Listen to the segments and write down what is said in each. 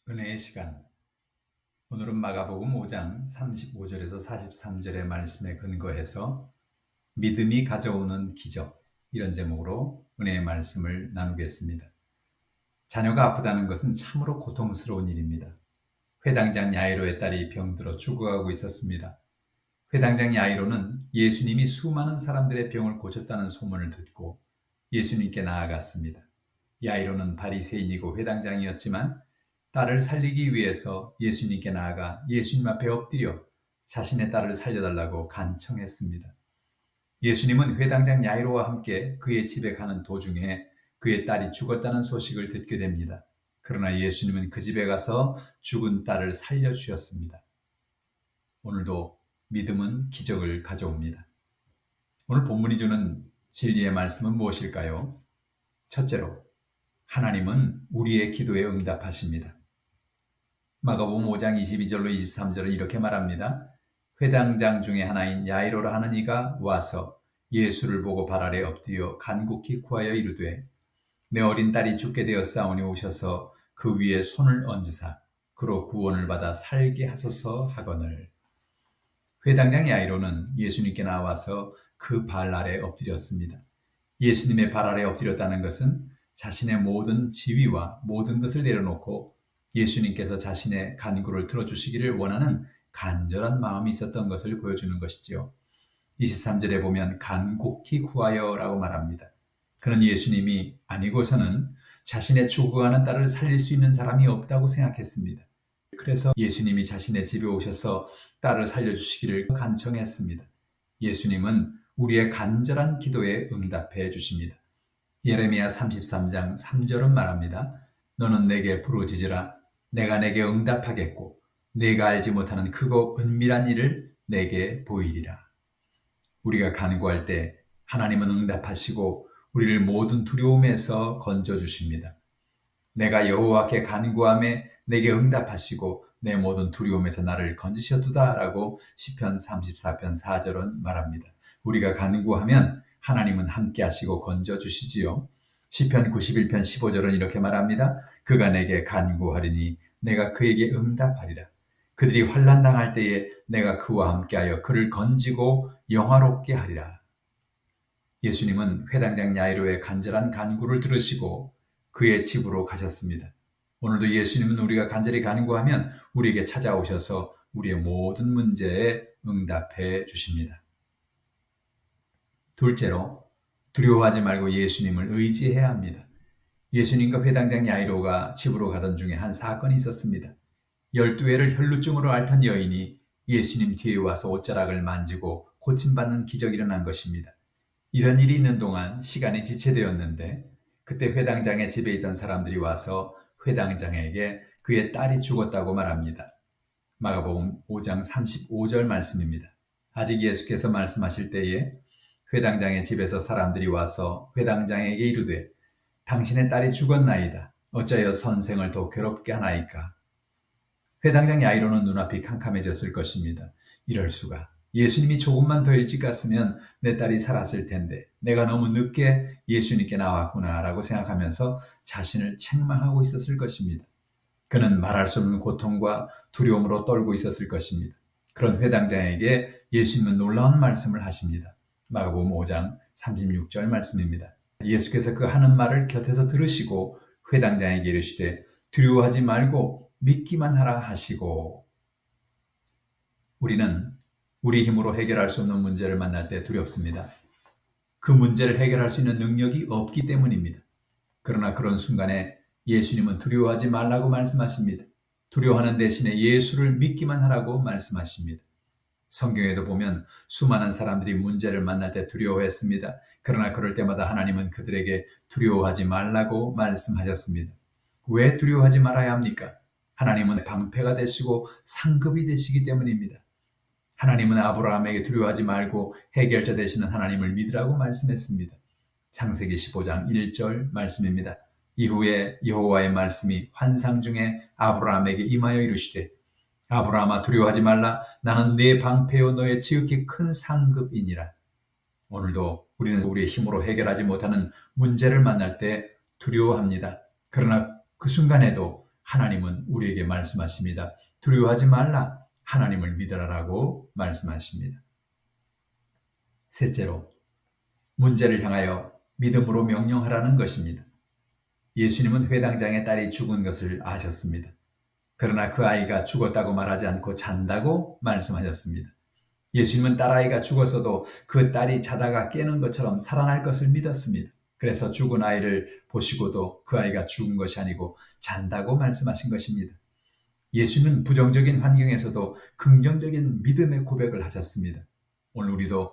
은혜의 시간. 오늘은 마가복음 5장 35절에서 43절의 말씀에 근거해서 믿음이 가져오는 기적, 이런 제목으로 은혜의 말씀을 나누겠습니다. 자녀가 아프다는 것은 참으로 고통스러운 일입니다. 회당장 야이로의 딸이 병들어 죽어가고 있었습니다. 회당장 야이로는 예수님이 수많은 사람들의 병을 고쳤다는 소문을 듣고 예수님께 나아갔습니다. 야이로는 바리새인이고 회당장이었지만 딸을 살리기 위해서 예수님께 나아가 예수님 앞에 엎드려 자신의 딸을 살려달라고 간청했습니다. 예수님은 회당장 야이로와 함께 그의 집에 가는 도중에 그의 딸이 죽었다는 소식을 듣게 됩니다. 그러나 예수님은 그 집에 가서 죽은 딸을 살려주셨습니다. 오늘도 믿음은 기적을 가져옵니다. 오늘 본문이 주는 진리의 말씀은 무엇일까요? 첫째로, 하나님은 우리의 기도에 응답하십니다. 마가복음 5장 22절로 23절은 이렇게 말합니다. 회당장 중에 하나인 야이로라 하는 이가 와서 예수를 보고 발 아래 엎드려 간곡히 구하여 이르되 내 어린 딸이 죽게 되었사오니 오셔서 그 위에 손을 얹으사 그로 구원을 받아 살게 하소서 하거늘. 회당장 야이로는 예수님께 나와서 그 발 아래 엎드렸습니다. 예수님의 발 아래 엎드렸다는 것은 자신의 모든 지위와 모든 것을 내려놓고 예수님께서 자신의 간구를 들어주시기를 원하는 간절한 마음이 있었던 것을 보여주는 것이지요. 23절에 보면 간곡히 구하여 라고 말합니다. 그는 예수님이 아니고서는 자신의 죽어가는 딸을 살릴 수 있는 사람이 없다고 생각했습니다. 그래서 예수님이 자신의 집에 오셔서 딸을 살려주시기를 간청했습니다. 예수님은 우리의 간절한 기도에 응답해 주십니다. 예레미야 33장 3절은 말합니다. 너는 내게 부르짖으라. 내가 내게 응답하겠고 내가 알지 못하는 크고 은밀한 일을 내게 보이리라. 우리가 간구할 때 하나님은 응답하시고 우리를 모든 두려움에서 건져주십니다. 내가 여호와께 간구하매 내게 응답하시고 내 모든 두려움에서 나를 건지셨도다 라고 시편 34편 4절은 말합니다. 우리가 간구하면 하나님은 함께 하시고 건져주시지요. 시편 91편 15절은 이렇게 말합니다. 그가 내게 간구하리니 내가 그에게 응답하리라. 그들이 환난 당할 때에 내가 그와 함께하여 그를 건지고 영화롭게 하리라. 예수님은 회당장 야이로의 간절한 간구를 들으시고 그의 집으로 가셨습니다. 오늘도 예수님은 우리가 간절히 간구하면 우리에게 찾아오셔서 우리의 모든 문제에 응답해 주십니다. 둘째로, 두려워하지 말고 예수님을 의지해야 합니다. 예수님과 회당장 야이로가 집으로 가던 중에 한 사건이 있었습니다. 12회를 혈루증으로 앓던 여인이 예수님 뒤에 와서 옷자락을 만지고 고침받는 기적이 일어난 것입니다. 이런 일이 있는 동안 시간이 지체되었는데 그때 회당장의 집에 있던 사람들이 와서 회당장에게 그의 딸이 죽었다고 말합니다. 마가복음 5장 35절 말씀입니다. 아직 예수께서 말씀하실 때에 회당장의 집에서 사람들이 와서 회당장에게 이르되 당신의 딸이 죽었나이다. 어찌하여 선생을 더 괴롭게 하나이까? 회당장 야이로는 눈앞이 캄캄해졌을 것입니다. 이럴 수가. 예수님이 조금만 더 일찍 갔으면 내 딸이 살았을 텐데 내가 너무 늦게 예수님께 나왔구나 라고 생각하면서 자신을 책망하고 있었을 것입니다. 그는 말할 수 없는 고통과 두려움으로 떨고 있었을 것입니다. 그런 회당장에게 예수님은 놀라운 말씀을 하십니다. 마가복음 5장 36절 말씀입니다. 예수께서 그 하는 말을 곁에서 들으시고 회당장에게 이르시되 두려워하지 말고 믿기만 하라 하시고. 우리는 우리 힘으로 해결할 수 없는 문제를 만날 때 두렵습니다. 그 문제를 해결할 수 있는 능력이 없기 때문입니다. 그러나 그런 순간에 예수님은 두려워하지 말라고 말씀하십니다. 두려워하는 대신에 예수를 믿기만 하라고 말씀하십니다. 성경에도 보면 수많은 사람들이 문제를 만날 때 두려워했습니다. 그러나 그럴 때마다 하나님은 그들에게 두려워하지 말라고 말씀하셨습니다. 왜 두려워하지 말아야 합니까? 하나님은 방패가 되시고 상급이 되시기 때문입니다. 하나님은 아브라함에게 두려워하지 말고 해결자 되시는 하나님을 믿으라고 말씀했습니다. 창세기 15장 1절 말씀입니다. 이후에 여호와의 말씀이 환상 중에 아브라함에게 임하여 이르시되 아브라함아 두려워하지 말라. 나는 네 방패요 너의 지극히 큰 상급이니라. 오늘도 우리는 우리의 힘으로 해결하지 못하는 문제를 만날 때 두려워합니다. 그러나 그 순간에도 하나님은 우리에게 말씀하십니다. 두려워하지 말라. 하나님을 믿으라라고 말씀하십니다. 셋째로, 문제를 향하여 믿음으로 명령하라는 것입니다. 예수님은 회당장의 딸이 죽은 것을 아셨습니다. 그러나 그 아이가 죽었다고 말하지 않고 잔다고 말씀하셨습니다. 예수님은 딸아이가 죽었어도 그 딸이 자다가 깨는 것처럼 살아날 것을 믿었습니다. 그래서 죽은 아이를 보시고도 그 아이가 죽은 것이 아니고 잔다고 말씀하신 것입니다. 예수님은 부정적인 환경에서도 긍정적인 믿음의 고백을 하셨습니다. 오늘 우리도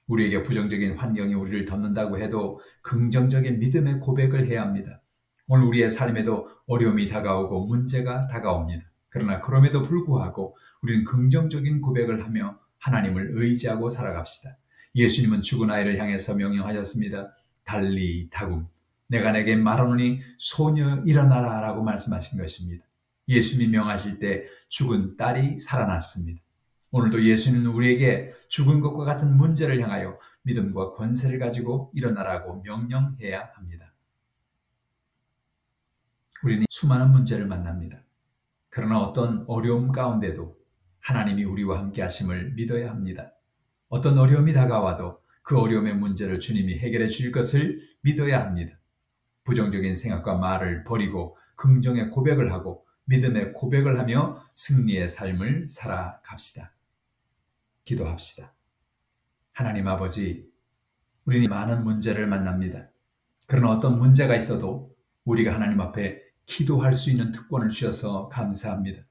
우리에게 부정적인 환경이 우리를 덮는다고 해도 긍정적인 믿음의 고백을 해야 합니다. 오늘 우리의 삶에도 어려움이 다가오고 문제가 다가옵니다. 그러나 그럼에도 불구하고 우리는 긍정적인 고백을 하며 하나님을 의지하고 살아갑시다. 예수님은 죽은 아이를 향해서 명령하셨습니다. 달리 다굼, 내가 내게 말하노니 소녀 일어나라 라고 말씀하신 것입니다. 예수님이 명하실 때 죽은 딸이 살아났습니다. 오늘도 예수님은 우리에게 죽은 것과 같은 문제를 향하여 믿음과 권세를 가지고 일어나라고 명령해야 합니다. 우리는 수많은 문제를 만납니다. 그러나 어떤 어려움 가운데도 하나님이 우리와 함께 하심을 믿어야 합니다. 어떤 어려움이 다가와도 그 어려움의 문제를 주님이 해결해 주실 것을 믿어야 합니다. 부정적인 생각과 말을 버리고 긍정의 고백을 하고 믿음의 고백을 하며 승리의 삶을 살아갑시다. 기도합시다. 하나님 아버지, 우리는 많은 문제를 만납니다. 그러나 어떤 문제가 있어도 우리가 하나님 앞에 기도할 수 있는 특권을 주셔서 감사합니다.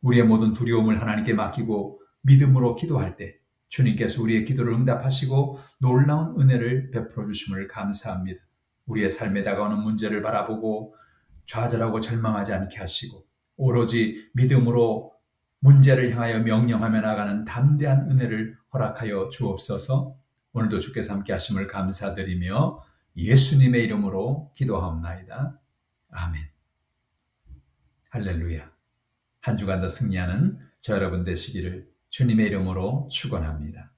우리의 모든 두려움을 하나님께 맡기고 믿음으로 기도할 때 주님께서 우리의 기도를 응답하시고 놀라운 은혜를 베풀어 주심을 감사합니다. 우리의 삶에 다가오는 문제를 바라보고 좌절하고 절망하지 않게 하시고 오로지 믿음으로 문제를 향하여 명령하며 나가는 담대한 은혜를 허락하여 주옵소서. 오늘도 주께서 함께 하심을 감사드리며 예수님의 이름으로 기도하옵나이다. 아멘. 할렐루야. 한 주간 더 승리하는 저 여러분 되시기를 주님의 이름으로 축원합니다.